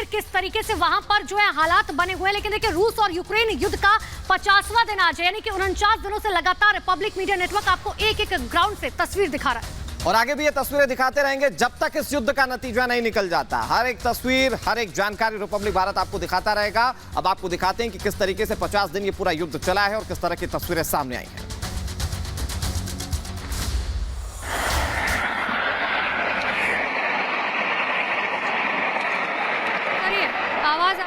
आखिर किस तरीके से वहां पर जो है हालात बने हुए हैं। लेकिन देखिए रूस और यूक्रेन युद्ध का 50वां दिन आज है, यानी कि 49 दिनों से लगातार रिपब्लिक मीडिया नेटवर्क आपको एक एक ग्राउंड से तस्वीर दिखा रहा है और आगे भी ये तस्वीरें दिखाते रहेंगे जब तक इस युद्ध का नतीजा नहीं निकल जाता। हर एक तस्वीर, हर एक जानकारी रिपब्लिक भारत आपको दिखाता रहेगा। अब आपको दिखाते हैं कि किस तरीके से 50 दिन ये पूरा युद्ध चला है और किस तरह की तस्वीरें सामने आई हैं। आवाज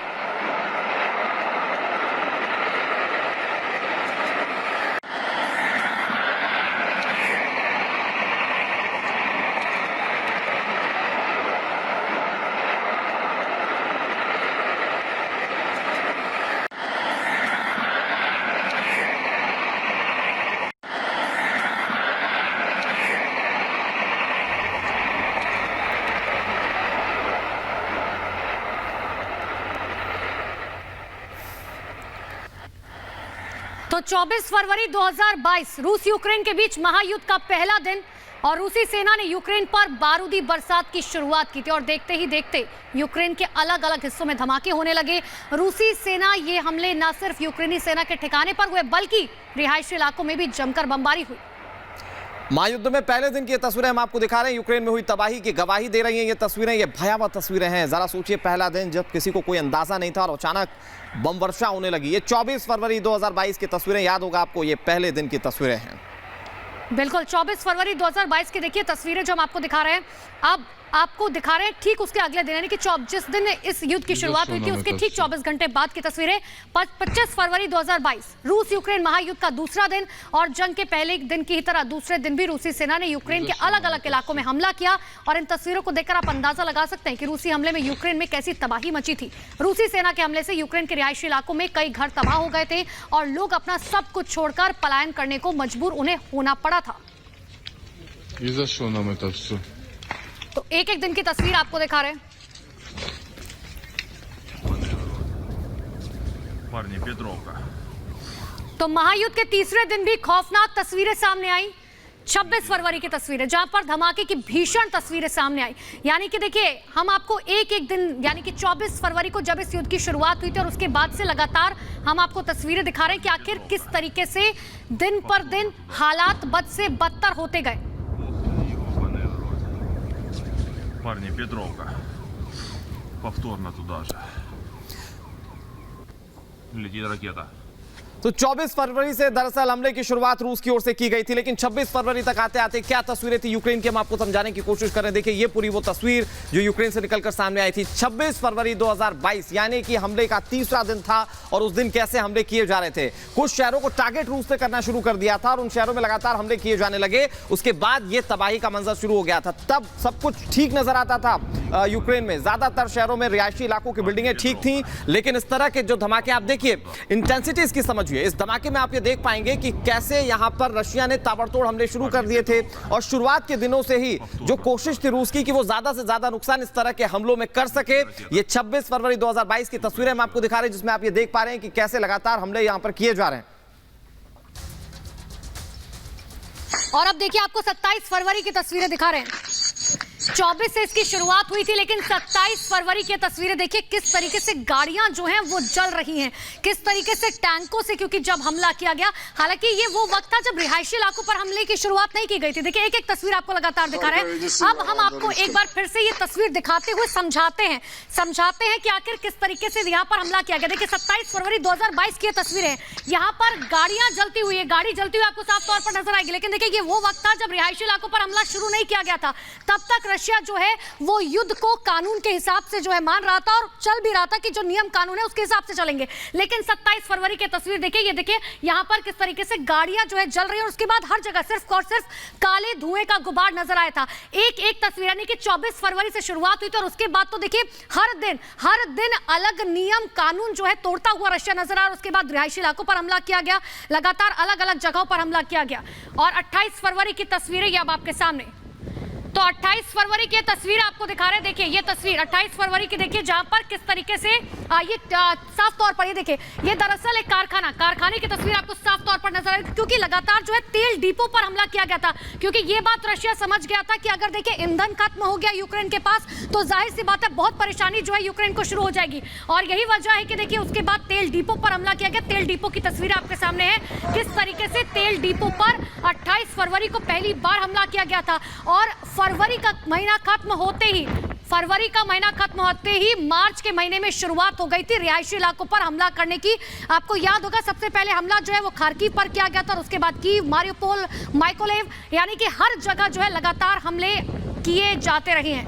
तो 24 फरवरी 2022 रूस यूक्रेन के बीच महायुद्ध का पहला दिन और रूसी सेना ने यूक्रेन पर बारूदी बरसात की शुरुआत की थी और देखते ही देखते यूक्रेन के अलग अलग हिस्सों में धमाके होने लगे। रूसी सेना ये हमले न सिर्फ यूक्रेनी सेना के ठिकाने पर हुए बल्कि रिहायशी इलाकों में भी जमकर बमबारी हुई। महायुद्ध में पहले दिन की तस्वीरें हम आपको दिखा रहे हैं। यूक्रेन में हुई तबाही की गवाही दे रही हैं ये तस्वीरें, ये भयावह तस्वीरें हैं। जरा सोचिए, पहला दिन जब किसी को कोई अंदाजा नहीं था और अचानक बम वर्षा होने लगी। ये 24 फरवरी 2022 की तस्वीरें, याद होगा आपको, ये पहले दिन की तस्वीरें हैं। बिल्कुल 24 फरवरी 2022 की देखिए तस्वीरें जो हम आपको दिखा रहे हैं। अब आपको दिखा रहे हैं ठीक उसके अगले दिन, यानी कि जिस दिन इस युद्ध की शुरुआत हुई थी उसके ठीक 24 घंटे बाद की तस्वीरें। 25 फरवरी 2022 रूस यूक्रेन महायुद्ध का दूसरा दिन और जंग के पहले दिन की ही तरह दूसरे दिन भी रूसी सेना ने यूक्रेन के अलग अलग इलाकों में हमला किया और इन तस्वीरों को देखकर आप अंदाजा लगा सकते हैं कि रूसी हमले में यूक्रेन में कैसी तबाही मची थी। रूसी सेना के हमले से यूक्रेन के रिहायशी इलाकों में कई घर तबाह हो गए थे और लोग अपना सब कुछ छोड़कर पलायन करने को मजबूर उन्हें होना पड़ा था। तो एक एक दिन की तस्वीर आपको दिखा रहे हैं। तो महायुद्ध के तीसरे दिन भी खौफनाक तस्वीरें सामने आई। 26 फरवरी की तस्वीरें जहां पर धमाके की भीषण तस्वीरें सामने आई। यानी कि देखिए हम आपको एक एक दिन, यानी कि 24 फरवरी को जब इस युद्ध की शुरुआत हुई थी और उसके बाद से लगातार हम आपको तस्वीरें दिखा रहे हैं कि आखिर किस तरीके से दिन पर दिन हालात बद से बदतर होते गए। Парни, Петровка. Повторно туда же. Летит ракета. तो 24 फरवरी से दरअसल हमले की शुरुआत रूस की ओर से की गई थी, लेकिन 26 फरवरी तक आते आते क्या तस्वीरें थी यूक्रेन की हम आपको समझाने की कोशिश कर रहे हैं। देखिए ये पूरी वो तस्वीर जो यूक्रेन से निकलकर सामने आई थी। 26 फरवरी 2022 यानी कि हमले का तीसरा दिन था और उस दिन कैसे हमले किए जा रहे थे। कुछ शहरों को टारगेट रूस ने करना शुरू कर दिया था और उन शहरों में लगातार हमले किए जाने लगे। उसके बाद ये तबाही का मंजर शुरू हो गया था। तब सब कुछ ठीक नजर आता था यूक्रेन में, ज्यादातर शहरों में रिहायशी इलाकों की बिल्डिंगें ठीक थी, लेकिन इस तरह के जो धमाके आप देखिए, इंटेंसिटी इसकी समझिए। इस धमाके में आप ये देख पाएंगे कि कैसे यहां पर रशिया ने ताबड़तोड़ हमले शुरू कर दिए थे और शुरुआत के दिनों से ही जो कोशिश थी रूस की कि वो ज्यादा से ज्यादा नुकसान इस तरह के हमलों में कर सके। ये 26 फरवरी 2022 की तस्वीरें हम आपको दिखा रहे हैं जिसमें आप ये देख पा रहे हैं कि कैसे लगातार हमले यहां पर किए जा रहे हैं। और अब देखिए आपको 27 फरवरी की तस्वीरें दिखा रहे हैं। 24 से इसकी शुरुआत हुई थी, लेकिन 27 फरवरी की तस्वीरें देखिए किस तरीके से गाड़ियां जो हैं वो जल रही हैं, किस तरीके से टैंकों से, क्योंकि जब हमला किया गया, हालांकि ये वो वक्त था जब रिहायशी इलाकों पर हमले की शुरुआत नहीं की गई थी। देखिए एक एक तस्वीर आपको लगातार दिखा रहे हैं। अब हम आपको एक बार फिर से ये तस्वीर दिखाते हुए समझाते हैं कि आखिर किस तरीके से यहाँ पर हमला किया गया। देखिए 27 फरवरी 2022 की तस्वीरें, यहाँ पर गाड़ियां जलती हुई है, गाड़ी जलती हुई आपको साफ तौर पर नजर आएगी। लेकिन देखिए ये वो वक्त था जब रिहायशी इलाकों पर हमला शुरू नहीं किया गया था। तब तक रशिया जो है वो युद्ध को कानून के हिसाब से जो है मान रहा था और चल भी रहा था कि जो नियम कानून है उसके हिसाब से चलेंगे। लेकिन 27 फरवरी की तस्वीर देखिए, ये देखिए यहां पर किस तरीके से गाड़ियां जो है जल रही है और उसके बाद हर जगह सिर्फ और सिर्फ काले धुएं का गुबार नजर आया था। एक एक तस्वीर, यानी कि 24 फरवरी से शुरुआत हुई थी और उसके बाद तो देखिए हर दिन अलग नियम कानून जो है तोड़ता हुआ रशिया नजर आया और उसके बाद रिहायशी इलाकों पर हमला किया गया, लगातार अलग अलग जगहों पर हमला किया गया। और 28 फरवरी की तस्वीरें ये अब आपके सामने। तो 28 फरवरी की तस्वीर आपको दिखा रहे हैं। देखिए ये तस्वीर 28 फरवरी की, देखिए जहां पर किस तरीके से ये साफ तौर पर ये देखिए, ये दरअसल एक कारखाने की तस्वीर आपको साफ तौर पर नजर आ रही है, क्योंकि लगातार जो है तेल डिपो पर हमला किया गया था, क्योंकि ये बात रशिया समझ गया था कि अगर देखिए ईंधन खत्म हो गया यूक्रेन के पास तो जाहिर सी बात है बहुत परेशानी जो है यूक्रेन को शुरू हो जाएगी। और यही वजह है कि देखिए उसके बाद तेल डिपो पर हमला किया गया। तेल डिपो की तस्वीर आपके सामने है, किस तरीके से तेल डिपो पर 28 फरवरी को पहली बार हमला किया गया था। और फरवरी का महीना खत्म होते ही मार्च के महीने में शुरुआत हो गई थी रिहायशी इलाकों पर हमला करने की। आपको याद होगा सबसे पहले हमला जो है वो खार्किव पर किया गया था और उसके बाद कीव, मारियोपोल, माइकोलेव, यानी कि हर जगह जो है लगातार हमले किए जाते रहे हैं।